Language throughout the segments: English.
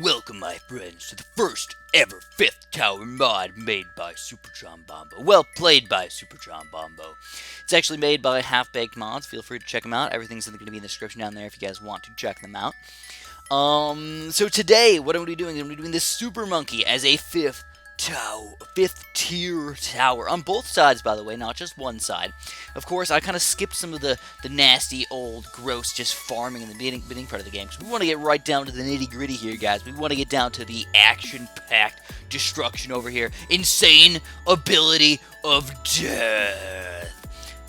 Welcome, my friends, to the first ever 5th Tower mod made by Supertron Bombo. Well, played by Supertron Bombo. It's actually made by Half Baked Mods. Feel free to check them out. Everything's going to be in the description down there if you guys want to check them out. So today, what I'm going to be doing is I'm going to be doing this Super Monkey as a 5th tier tower on both sides, by the way, not just one side. Of course, I kind of skipped some of the nasty, old, gross, just farming in the beginning part of the game, because we want to get right down to the nitty-gritty here, guys. We want to get down to the action-packed destruction over here. Insane ability of death.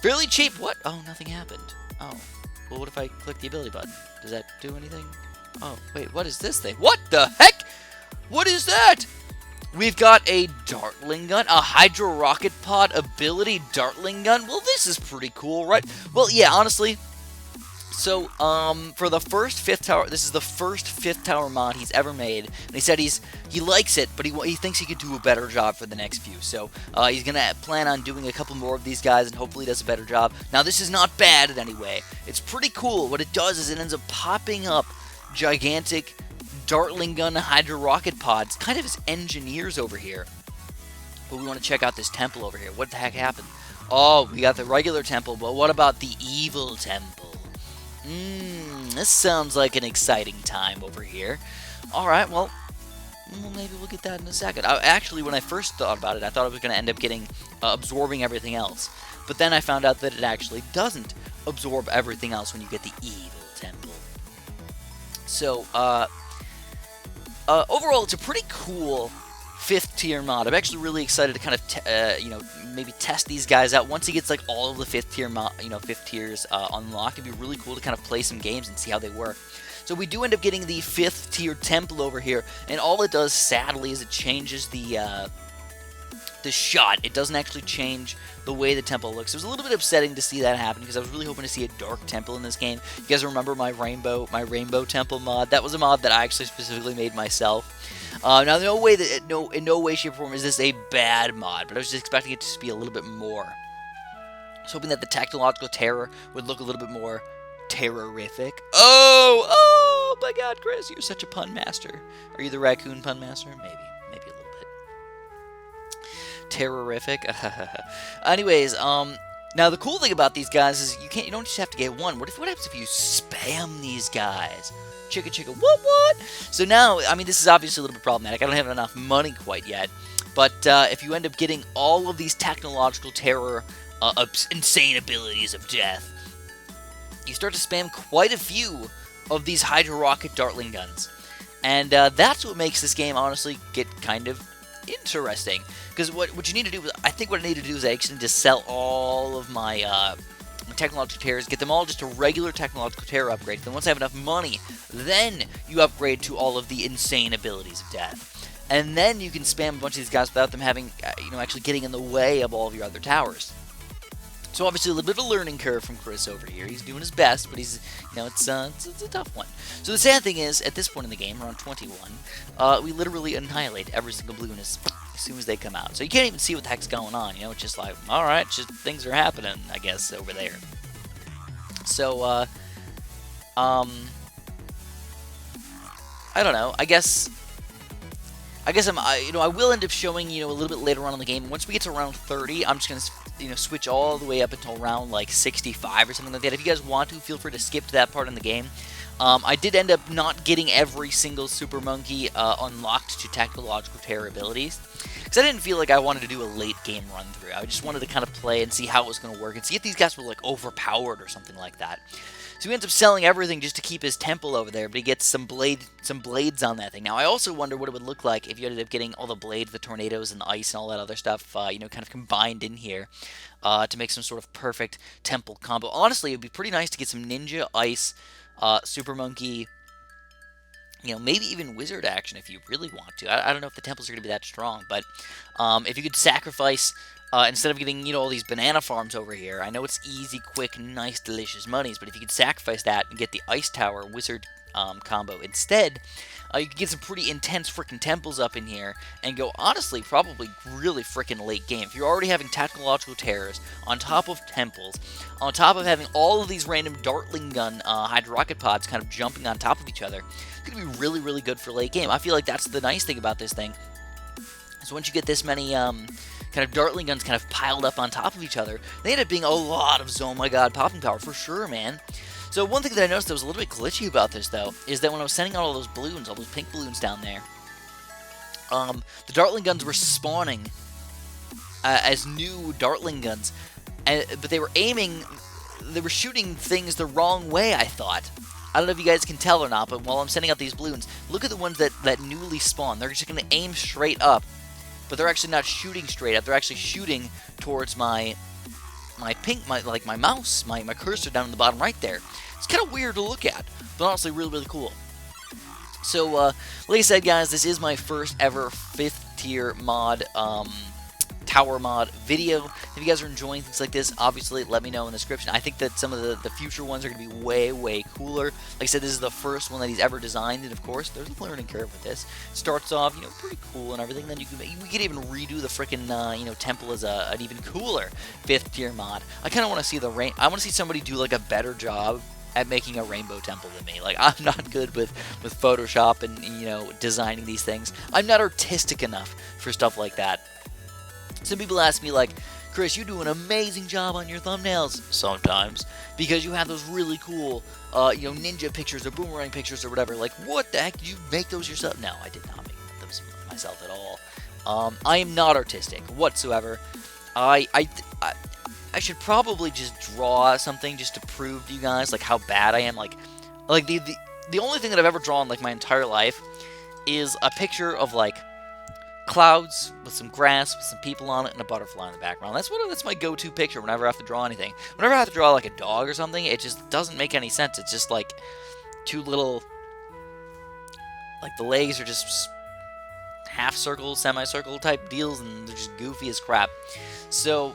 Fairly cheap. What? Oh, nothing happened. Oh. Well, what if I click the ability button? Does that do anything? Oh, wait, what is this thing? What the heck? What is that? We've got a Dartling gun, a Hydro Rocket Pod ability Dartling gun. Well, this is pretty cool, right? Well, yeah, honestly. So, for the first 5th tower, this is the first 5th tower mod he's ever made. And he said he likes it, but he thinks he could do a better job for the next few. So, he's going to plan on doing a couple more of these guys and hopefully does a better job. Now, this is not bad in any way. It's pretty cool. What it does is it ends up popping up gigantic Dartling gun Hydro Rocket Pods, kind of as engineers over here. But we want to check out this temple over here. What the heck happened? Oh, we got the regular temple, but what about the evil temple? This sounds like an exciting time over here. Alright, well, maybe we'll get that in a second. Actually, when I first thought about it, I thought I was going to end up getting, absorbing everything else. But then I found out that it actually doesn't absorb everything else when you get the evil temple. So, overall, it's a pretty cool 5th tier mod. I'm actually really excited to kind of, maybe test these guys out. Once he gets like all of the 5th tier, 5th tiers unlocked, it'd be really cool to kind of play some games and see how they work. So we do end up getting the 5th tier temple over here, and all it does, sadly, is it changes the shot. It doesn't actually change the way the temple looks. It was a little bit upsetting to see that happen because I was really hoping to see a dark temple in this game. You guys remember my rainbow temple mod? That was a mod that I actually specifically made myself. Now, in no way, shape, or form is this a bad mod, but I was just expecting it to be a little bit more. I was hoping that the technological terror would look a little bit more terrorific. Oh my God, Chris, you're such a pun master. Are you the raccoon pun master? Maybe a little bit. Terrorific. Anyways, now the cool thing about these guys is you don't just have to get one. What happens if you spam these guys? Chicka, what? So now, I mean, this is obviously a little bit problematic. I don't have enough money quite yet. But if you end up getting all of these technological terror, insane abilities of death, you start to spam quite a few of these Hydro Rocket Dartling guns. And that's what makes this game, honestly, get kind of interesting. Because what you need to do, I think what I need to do is I actually need to sell all of my technological terrors, get them all just a regular technological terror upgrade. Then once I have enough money, then you upgrade to all of the insane abilities of death. And then you can spam a bunch of these guys without them having, actually getting in the way of all of your other towers. So obviously a little bit of a learning curve from Chris over here. He's doing his best, but he's, it's a tough one. So the sad thing is, at this point in the game, around 21, we literally annihilate every single balloon as soon as they come out. So you can't even see what the heck's going on. It's just like, all right, just things are happening, I guess, over there. So, I don't know. I guess I will end up showing, a little bit later on in the game. Once we get to round 30, I'm just going to switch all the way up until round like 65 or something like that. If you guys want to, feel free to skip to that part in the game. I did end up not getting every single Super Monkey unlocked to technological terror abilities, because I didn't feel like I wanted to do a late game run through. I just wanted to kind of play and see how it was going to work and see if these guys were like overpowered or something like that. So he ends up selling everything just to keep his temple over there, but he gets some blades on that thing. Now, I also wonder what it would look like if you ended up getting all the blades, the tornadoes, and the ice, and all that other stuff, kind of combined in here to make some sort of perfect temple combo. Honestly, it would be pretty nice to get some ninja, ice, Super Monkey, maybe even wizard action if you really want to. I don't know if the temples are going to be that strong, but if you could sacrifice... instead of getting, all these banana farms over here, I know it's easy, quick, nice, delicious monies, but if you could sacrifice that and get the Ice Tower Wizard combo instead, You can get some pretty intense freaking temples up in here and go, honestly, probably really freaking late game. If you're already having technological terrors on top of temples, on top of having all of these random Dartling gun hydro rocket pods kind of jumping on top of each other, it's going to be really, really good for late game. I feel like that's the nice thing about this thing. So once you get this many kind of Dartling guns kind of piled up on top of each other, they end up being a lot of, oh my god, popping power for sure, man. So one thing that I noticed that was a little bit glitchy about this, though, is that when I was sending out all those balloons, all those pink balloons down there, the Dartling guns were spawning as new Dartling guns, but they were shooting things the wrong way, I thought. I don't know if you guys can tell or not, but while I'm sending out these balloons, look at the ones that newly spawn. They're just going to aim straight up, but they're actually not shooting straight up. They're actually shooting towards my mouse, my cursor down in the bottom right there. It's kind of weird to look at, but honestly really, really cool. So, like I said, guys, this is my first ever 5th tier mod, tower mod video. If you guys are enjoying things like this, obviously let me know in the description. I think that some of the future ones are going to be way, way cooler. Like I said, this is the first one that he's ever designed, and of course, there's a learning curve with this. It starts off, pretty cool and everything. Then we could even redo the freaking, temple as an even cooler 5th tier mod. I kind of want to see I want to see somebody do like a better job at making a rainbow temple than me. Like, I'm not good with Photoshop and designing these things. I'm not artistic enough for stuff like that. Some people ask me, like, Chris, you do an amazing job on your thumbnails sometimes because you have those really cool, ninja pictures or boomerang pictures or whatever. Like, what the heck? Did you make those yourself? No, I did not make those myself at all. I am not artistic whatsoever. I should probably just draw something just to prove to you guys, like, how bad I am. Like the only thing that I've ever drawn, like, my entire life is a picture of, like, clouds with some grass with some people on it and a butterfly in the background. That's my go-to picture whenever I have to draw anything. Whenever I have to draw, like, a dog or something, it just doesn't make any sense. It's just, like, two little, like, the legs are just half-circle, semicircle type deals, and they're just goofy as crap. So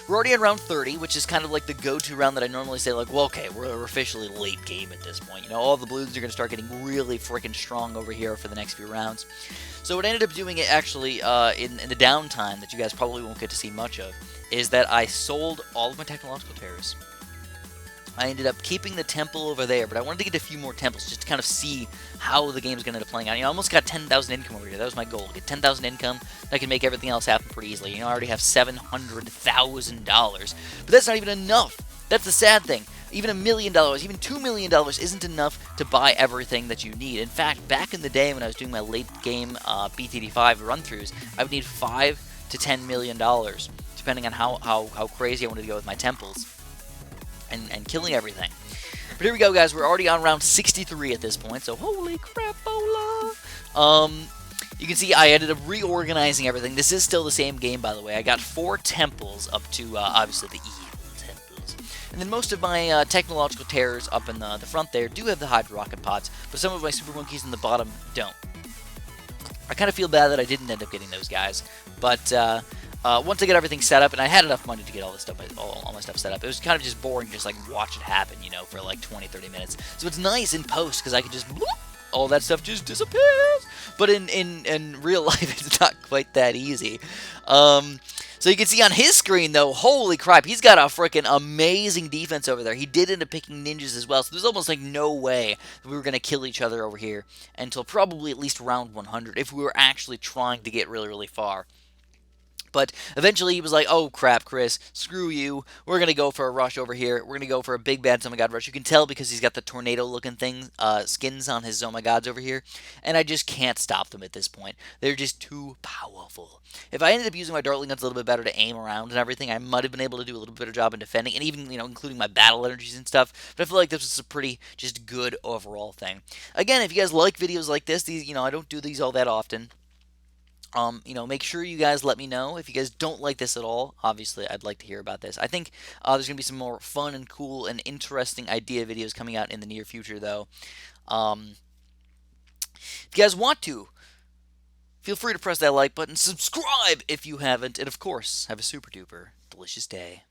we're already in round 30, which is kind of like the go-to round that I normally say, like, well, okay, we're officially late game at this point. All the Bloons are going to start getting really freaking strong over here for the next few rounds. So what I ended up doing, actually, in the downtime that you guys probably won't get to see much of, is that I sold all of my technological terrors. I ended up keeping the temple over there, but I wanted to get a few more temples just to kind of see how the game's going to end up playing out. I almost got 10,000 income over here. That was my goal. Get 10,000 income, I can make everything else happen pretty easily. I already have $700,000, but that's not even enough. That's the sad thing. Even $1 million, even $2 million isn't enough to buy everything that you need. In fact, back in the day when I was doing my late game BTD5 run-throughs, I would need $5 to $10 million, depending on how crazy I wanted to go with my temples. And killing everything. But here we go, guys. We're already on round 63 at this point, so holy crapola. You can see I ended up reorganizing everything. This is still the same game, by the way. I got 4 temples up to, obviously, the evil temples. And then most of my technological terrors up in the front there do have the hydro rocket pods, but some of my super monkeys in the bottom don't. I kind of feel bad that I didn't end up getting those guys, but once I get everything set up, and I had enough money to get all this stuff, all my stuff set up, it was kind of just boring to just, like, watch it happen, for like 20-30 minutes. So it's nice in post because I could just bloop, all that stuff just disappears. But in real life, it's not quite that easy. So you can see on his screen, though, holy crap, he's got a freaking amazing defense over there. He did end up picking ninjas as well, so there's almost like no way that we were going to kill each other over here until probably at least round 100 if we were actually trying to get really, really far. But eventually he was like, oh crap, Chris, screw you. We're going to go for a rush over here. We're going to go for a big bad Zomagod rush. You can tell because he's got the tornado looking thing, skins on his Zomagods over here. And I just can't stop them at this point. They're just too powerful. If I ended up using my Dartling guns a little bit better to aim around and everything, I might have been able to do a little better job in defending. And even, including my battle energies and stuff. But I feel like this was a pretty just good overall thing. Again, if you guys like videos like this, these, I don't do these all that often. Make sure you guys let me know. If you guys don't like this at all, obviously, I'd like to hear about this. I think there's going to be some more fun and cool and interesting idea videos coming out in the near future, though. If you guys want to, feel free to press that like button, subscribe if you haven't, and of course, have a super duper delicious day.